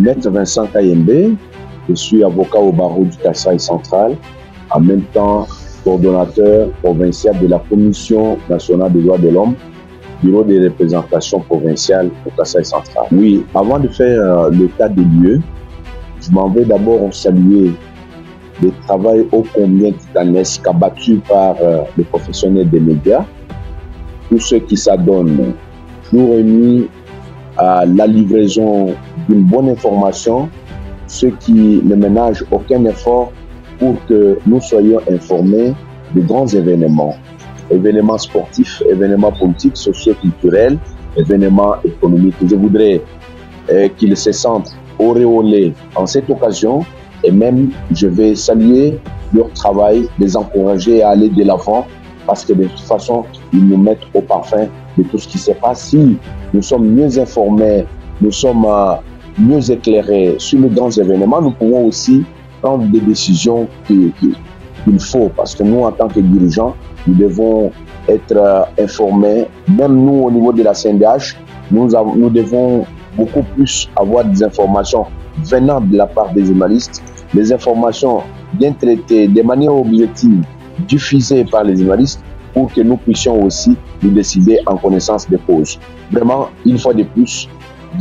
Maître Vincent Kayembe, je suis avocat au barreau du Kasaï central, en même temps coordonnateur provincial de la Commission nationale des droits de l'homme, bureau de représentation provinciale au Kasaï central. Oui, avant de faire l'état des lieux, je m'en vais d'abord saluer le travail ô combien titanesque abattu par les professionnels des médias, tous ceux qui s'adonnent jour et nuit à la livraison d'une bonne information, ceux qui ne ménagent aucun effort pour que nous soyons informés de grands événements, événements sportifs, événements politiques, socio-culturels, événements économiques. Je voudrais qu'ils se sentent auréolés en cette occasion et même je vais saluer leur travail, les encourager à aller de l'avant parce que de toute façon, ils nous mettent au parfum de tout ce qui se passe. Si nous sommes mieux informés, nous sommes mieux éclairés sur les grands événements, nous pouvons aussi prendre des décisions qu'il faut. Parce que nous, en tant que dirigeants, nous devons être informés. Même nous, au niveau de la CNDH, nous devons beaucoup plus avoir des informations venant de la part des journalistes, des informations bien traitées, de manière objective, diffusées par les journalistes, pour que nous puissions aussi nous décider en connaissance de cause. Vraiment, une fois de plus,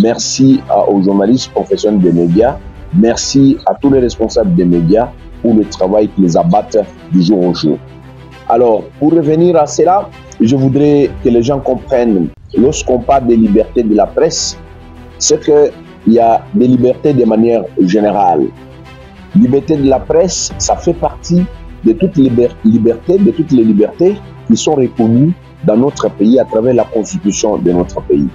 merci aux journalistes professionnels des médias, merci à tous les responsables des médias pour le travail qu'ils abattent du jour au jour. Alors, pour revenir à cela, je voudrais que les gens comprennent, lorsqu'on parle des libertés de la presse, c'est qu'il y a des libertés de manière générale. Liberté de la presse, ça fait partie de toutes les libertés qui sont reconnues dans notre pays à travers la constitution de notre pays.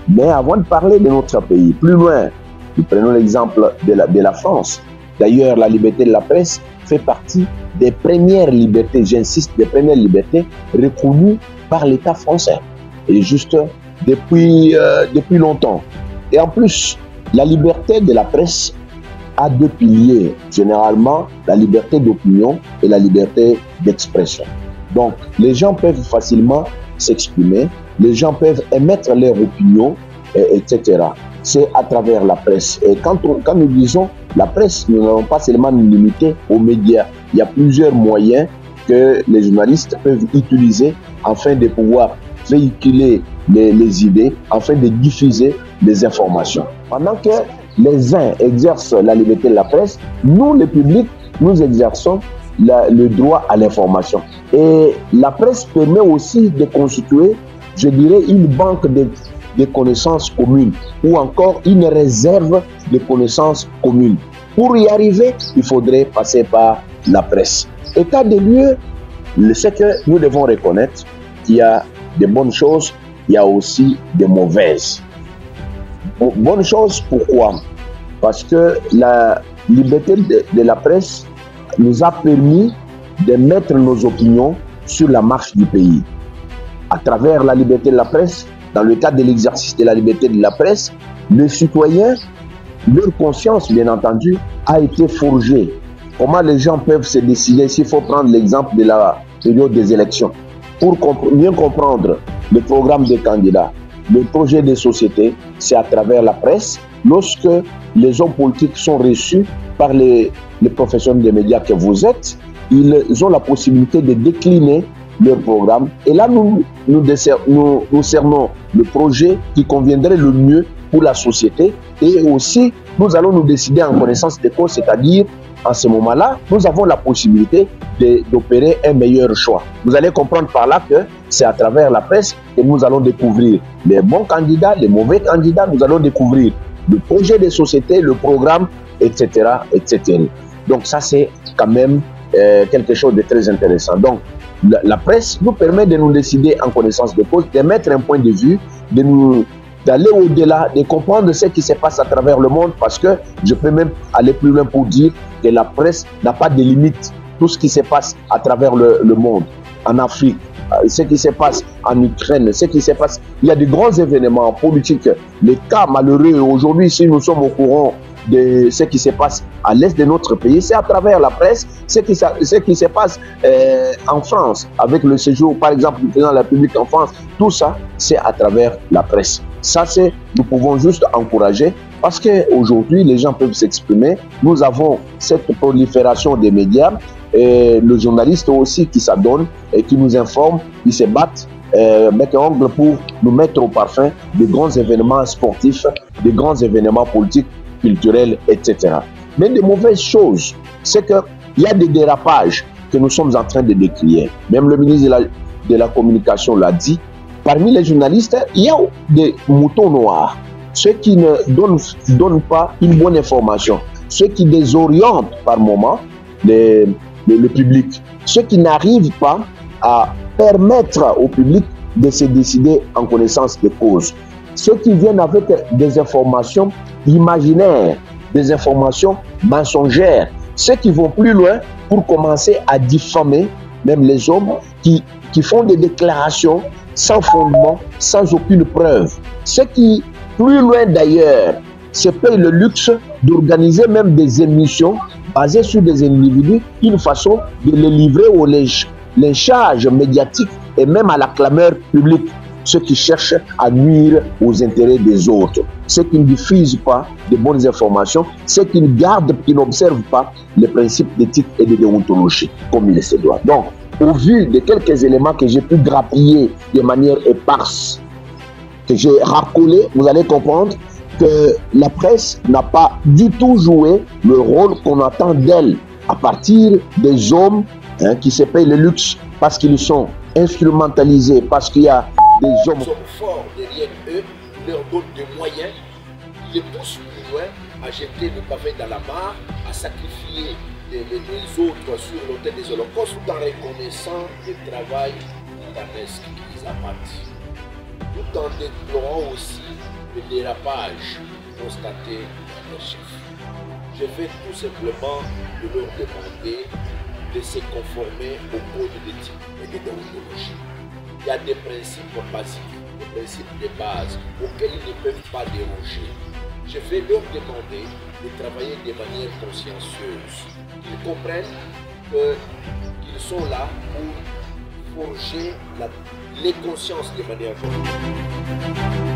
Mais avant de parler de notre pays, plus loin, nous prenons l'exemple de la France. D'ailleurs, la liberté de la presse fait partie des premières libertés, j'insiste, des premières libertés reconnues par l'État français. Et juste depuis longtemps. Et en plus, la liberté de la presse a deux piliers, généralement la liberté d'opinion et la liberté d'expression. Donc, les gens peuvent facilement s'exprimer, les gens peuvent émettre leur opinion, etc. C'est à travers la presse. Et quand nous disons la presse, nous n'allons pas seulement nous limiter aux médias. Il y a plusieurs moyens que les journalistes peuvent utiliser afin de pouvoir véhiculer les idées, afin de diffuser des informations. Pendant que les uns exercent la liberté de la presse, nous, le public, nous exerçons le droit à l'information. Et la presse permet aussi de constituer, je dirais, une banque de connaissances communes ou encore une réserve de connaissances communes. Pour y arriver, il faudrait passer par la presse. État des lieux, c'est que nous devons reconnaître qu'il y a des bonnes choses, il y a aussi des mauvaises. Bonne chose, pourquoi? Parce que la liberté de la presse nous a permis de mettre nos opinions sur la marche du pays. À travers la liberté de la presse, dans le cadre de l'exercice de la liberté de la presse, les citoyens, leur conscience, bien entendu, a été forgée. Comment les gens peuvent se décider, s'il faut prendre l'exemple de la période des élections, pour mieux comprendre le programme des candidats, le projet des sociétés, c'est à travers la presse. Lorsque les hommes politiques sont reçus par les professionnels des médias que vous êtes, ils ont la possibilité de décliner leur programme. Et là, nous cernons le projet qui conviendrait le mieux pour la société. Et aussi, nous allons nous décider en connaissance de cause, c'est-à-dire, en ce moment-là, nous avons la possibilité d'opérer un meilleur choix. Vous allez comprendre par là que c'est à travers la presse que nous allons découvrir les bons candidats, les mauvais candidats, nous allons découvrir le projet des sociétés, le programme, etc., etc. Donc ça, c'est quand même quelque chose de très intéressant. Donc, la presse nous permet de nous décider en connaissance de cause, de mettre un point de vue, d'aller au-delà, de comprendre ce qui se passe à travers le monde, parce que je peux même aller plus loin pour dire que la presse n'a pas de limites. Tout ce qui se passe à travers le monde, en Afrique, ce qui se passe en Ukraine, ce qui se passe, il y a de grands événements politiques. Les cas malheureux, aujourd'hui, si nous sommes au courant de ce qui se passe à l'est de notre pays, c'est à travers la presse. Ce qui se passe en France, avec le séjour, par exemple, du président de la République en France, tout ça, c'est à travers la presse. Ça, nous pouvons juste encourager parce qu'aujourd'hui, les gens peuvent s'exprimer. Nous avons cette prolifération des médias et le journaliste aussi qui s'adonne et qui nous informe, qui se battent bec et ongle pour nous mettre au parfum de grands événements sportifs, de grands événements politiques, culturels, etc. Mais de mauvaises choses, c'est qu'il y a des dérapages que nous sommes en train de décrire. Même le ministre de la Communication l'a dit. Parmi les journalistes, il y a des moutons noirs, ceux qui ne donnent pas une bonne information, ceux qui désorientent par moment le public, ceux qui n'arrivent pas à permettre au public de se décider en connaissance de cause, ceux qui viennent avec des informations imaginaires, des informations mensongères, ceux qui vont plus loin pour commencer à diffamer même les hommes qui font des déclarations sans fondement, sans aucune preuve. Ceux qui, plus loin d'ailleurs, se payent le luxe d'organiser même des émissions basées sur des individus, une façon de les livrer au lynchage médiatique et même à la clameur publique. Ceux qui cherchent à nuire aux intérêts des autres, ceux qui ne diffusent pas de bonnes informations, ceux qui ne gardent, qui n'observent pas les principes d'éthique et de déontologie comme il se doit. Donc, au vu de quelques éléments que j'ai pu grappiller de manière éparse, que j'ai racolé, vous allez comprendre que la presse n'a pas du tout joué le rôle qu'on attend d'elle à partir des hommes qui se payent le luxe parce qu'ils sont instrumentalisés, parce qu'il y a des hommes forts derrière eux, qui leur donnent des moyens, qui les poussent plus loin à jeter le pavé dans la mare, à sacrifier les autres sur l'autel des holocaustes, tout en reconnaissant le travail titanesque qu'ils abattent, tout en déplorant aussi le dérapage constaté par leur chef. Je vais tout simplement leur demander de se conformer au code d'éthique et de déontologie. Il y a des principes basiques, des principes de base auxquels ils ne peuvent pas déroger. Je vais leur demander de travailler de manière consciencieuse, qu'ils comprennent qu'ils sont là pour forger les consciences de manière générale.